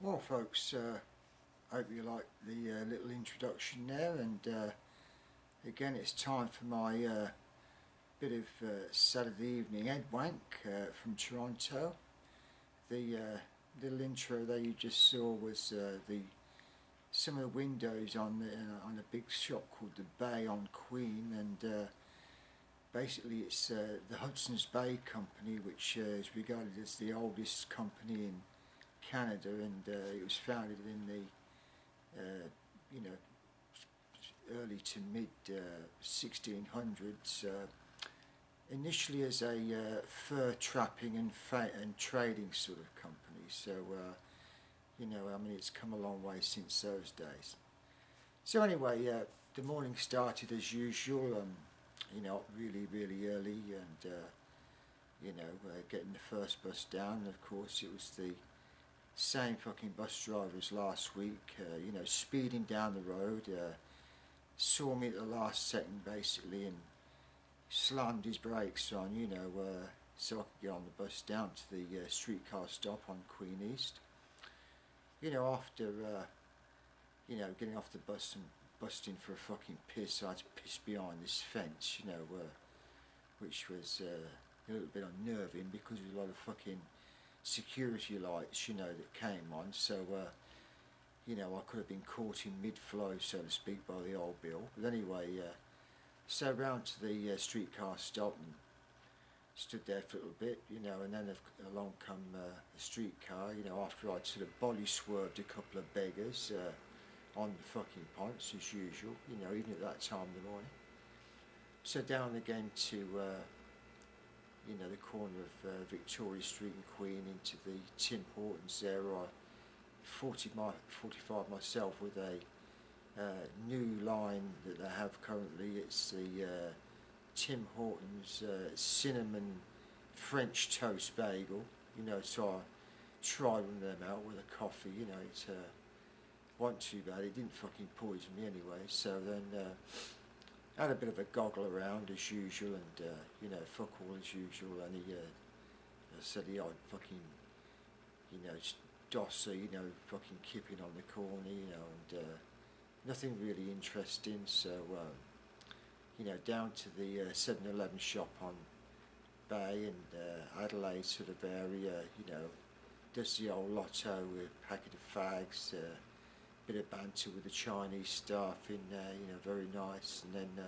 Well folks, hope you like the little introduction there, and again it's time for my bit of Saturday evening Ed Wank from Toronto. The little intro there you just saw was some of the windows on a big shop called the Bay on Queen, and basically it's the Hudson's Bay Company, which is regarded as the oldest company in Canada, and it was founded in the early to mid 1600s, initially as a fur trapping and trading sort of company. So I mean, it's come a long way since those days. So anyway, the morning started as usual, really early, and getting the first bus down. And of course it was the same fucking bus driver as last week, speeding down the road, saw me at the last second basically and slammed his brakes on, so I could get on the bus down to the streetcar stop on Queen East. After getting off the bus and busting for a fucking piss, I had to piss behind this fence, which was a little bit unnerving because there was a lot of fucking security lights, that came on, so I could have been caught in mid-flow, so to speak, by the old bill. But anyway, so round to the streetcar stop and stood there for a little bit, and then along come a streetcar, after I'd sort of body swerved a couple of beggars on the fucking ponts as usual, even at that time of the morning. So down again to the corner of Victoria Street and Queen into the Tim Hortons there. I 45 myself with a new line that they have currently. It's the Tim Hortons cinnamon French toast bagel, so I tried one of them out with a coffee, it wasn't too bad. It didn't fucking poison me anyway. So then had a bit of a goggle around as usual, and fuck all as usual, and he said the odd fucking dosser, fucking kipping on the corner, and nothing really interesting. So down to the 7-Eleven shop on Bay and Adelaide sort of area, does the old lotto with a packet of fags, bit of banter with the Chinese staff in there, very nice, and then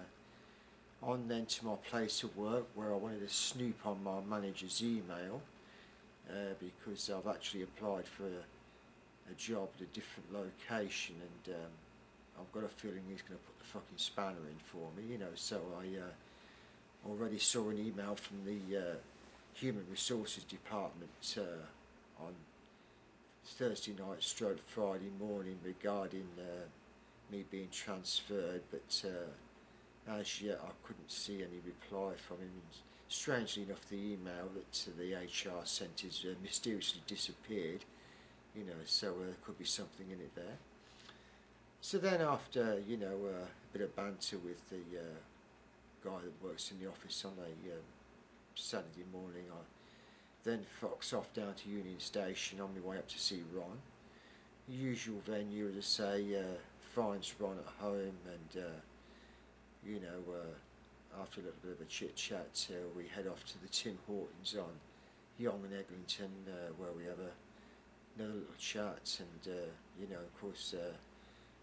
on then to my place of work, where I wanted to snoop on my manager's email, because I've actually applied for a job at a different location, and I've got a feeling he's going to put the fucking spanner in for me, so I already saw an email from the Human Resources Department on Thursday night stroke Friday morning regarding me being transferred, but as yet I couldn't see any reply from him. Strangely enough, the email that the HR sent has mysteriously disappeared, so there could be something in it there. So then after, a bit of banter with the guy that works in the office on a Saturday morning, I then fox off down to Union Station on my way up to see Ron, usual venue, as I say, finds Ron at home, and you know, after a little bit of a chit chat, we head off to the Tim Hortons on Young and Eglinton, where we have another little chat, and you know, of course,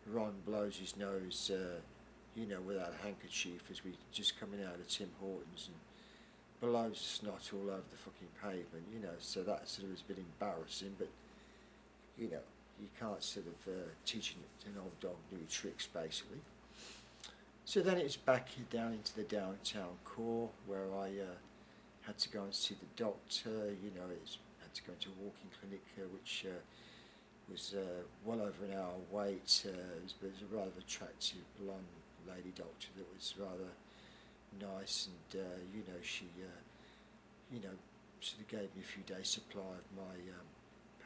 Ron blows his nose, you know, without a handkerchief as we just coming out of Tim Hortons, and blows snot all over the fucking pavement, you know. So that sort of was a bit embarrassing, but you know, you can't sort of teach an old dog new tricks, basically. So then it was back down into the downtown core, where I had to go and see the doctor. You know, had to go into a walking clinic, which was well over an hour wait. It was a rather attractive blonde lady doctor that was rather nice, and you know, she you know, sort of gave me a few days supply of my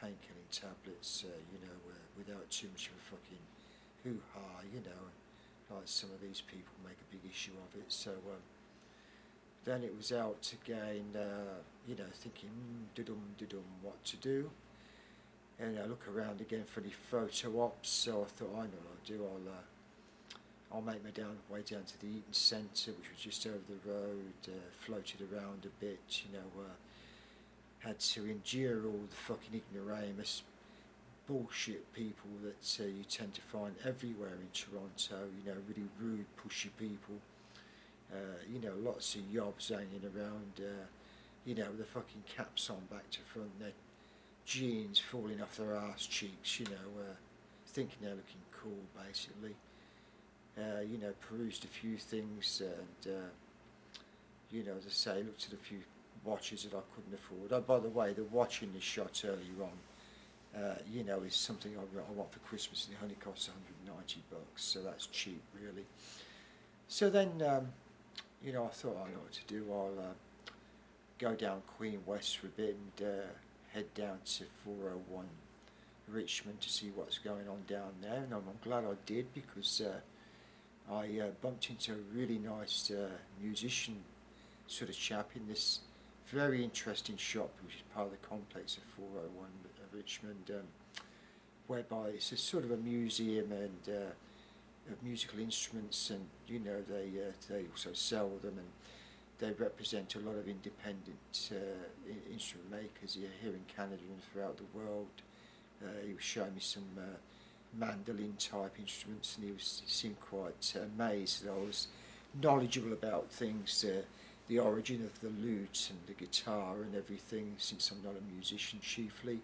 painkilling tablets, you know, without too much of a fucking hoo-ha, you know, like some of these people make a big issue of it. So then it was out again, you know, thinking, what to do. And I look around again for any photo ops, so I thought, I know what I'll do, I'll make my way down to the Eaton Centre, which was just over the road, floated around a bit, you know, had to endure all the fucking ignoramus bullshit people that you tend to find everywhere in Toronto, you know, really rude, pushy people, you know, lots of yobs hanging around, you know, with the fucking caps on back to front, their jeans falling off their arse cheeks, you know, thinking they're looking cool, basically. You know, perused a few things, and you know, as I say, looked at a few watches that I couldn't afford. Oh, by the way, the watch in this shot earlier on, you know, is something I want for Christmas, and it only costs $190, so that's cheap, really. So then, you know, I thought, I know what to do. I'll go down Queen West for a bit and head down to 401 Richmond to see what's going on down there, and I'm glad I did, because I bumped into a really nice musician sort of chap in this very interesting shop, which is part of the complex of 401 Richmond, whereby it's a sort of a museum and of musical instruments, and you know, they also sell them, and they represent a lot of independent instrument makers here in Canada and throughout the world. He was showing me some mandolin type instruments, and he seemed quite amazed that I was knowledgeable about things, the origin of the lute and the guitar and everything, since I'm not a musician chiefly.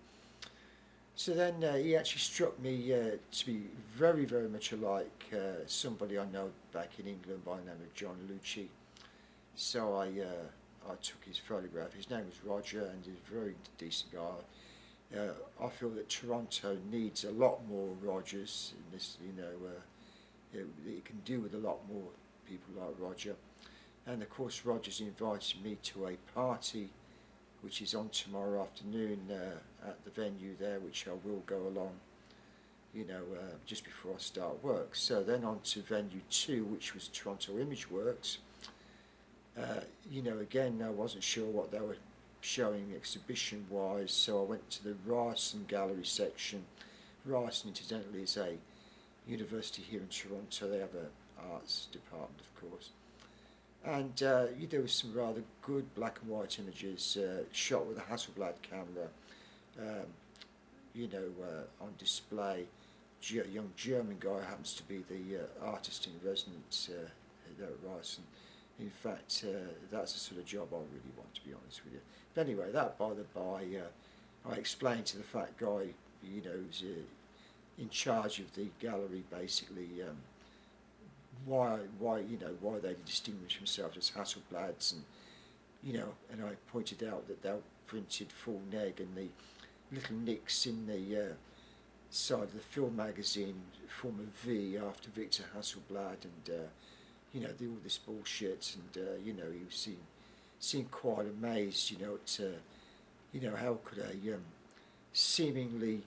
So then he actually struck me to be very, very much alike somebody I know back in England by the name of John Lucci. So I took his photograph. His name was Roger, and he's a very decent guy. I feel that Toronto needs a lot more Rogers in this, you know, it can do with a lot more people like Roger. And of course, Roger's invited me to a party which is on tomorrow afternoon at the venue there, which I will go along, you know, just before I start work. So then on to venue 2, which was Toronto Image Works. You know, again, I wasn't sure what they were showing exhibition wise, so I went to the Ryerson Gallery section. Ryerson, incidentally, is a university here in Toronto. They have an arts department, of course, and there was some rather good black and white images shot with a Hasselblad camera, you know, on display. A young German guy happens to be the artist in residence there at Ryerson. In fact, that's the sort of job I really want, to be honest with you. But anyway, that by the by, I explained to the fat guy, you know, who's in charge of the gallery, basically, why they distinguish themselves as Hasselblads, and you know, and I pointed out that they're printed full neg, and the little nicks in the side of the film magazine form a V after Victor Hasselblad, and you know, all this bullshit, and you know, he seemed quite amazed, you know, at you know, how could a seemingly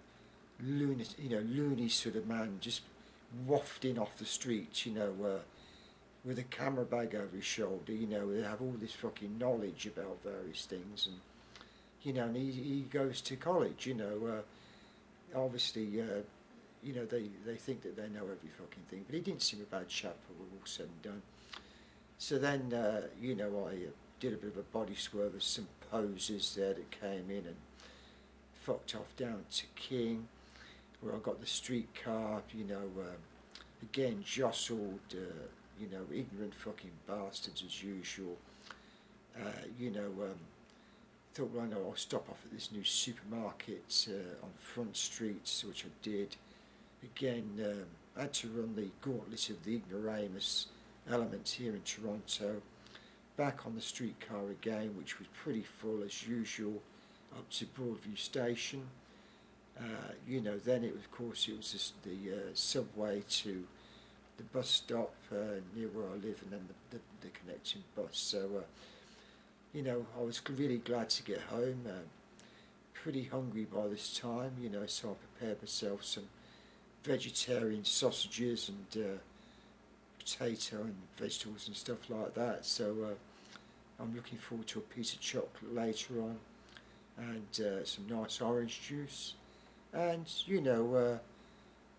loony sort of man just wafting off the street, you know, with a camera bag over his shoulder, you know, they have all this fucking knowledge about various things, and you know, and he goes to college, you know. obviously, you know, they think that they know every fucking thing, but he didn't seem a bad chap when all said and done. So then, you know, I did a bit of a body swerve of some posers there that came in and fucked off down to King, where I got the streetcar, you know, again jostled, you know, ignorant fucking bastards as usual. You know, thought, well, no, I'll stop off at this new supermarket on Front Street, which I did. Again, I had to run the gauntlet of the ignoramus element here in Toronto. Back on the streetcar again, which was pretty full as usual, up to Broadview Station. You know, then of course it was just the subway to the bus stop near where I live, and then the connecting bus. So, you know, I was really glad to get home. Pretty hungry by this time, you know, so I prepared myself some vegetarian sausages and potato and vegetables and stuff like that. So I'm looking forward to a piece of chocolate later on, and some nice orange juice, and you know,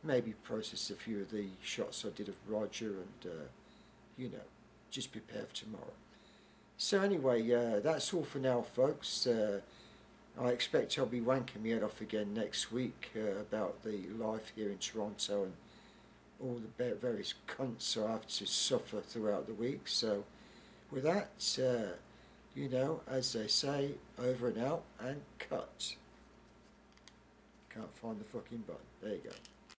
maybe process a few of the shots I did of Roger, and you know, just prepare for tomorrow. So anyway, that's all for now, folks. I expect I'll be wanking my head off again next week about the life here in Toronto and all the various cunts I have to suffer throughout the week. So with that, you know, as they say, over and out and cut. Can't find the fucking button. There you go.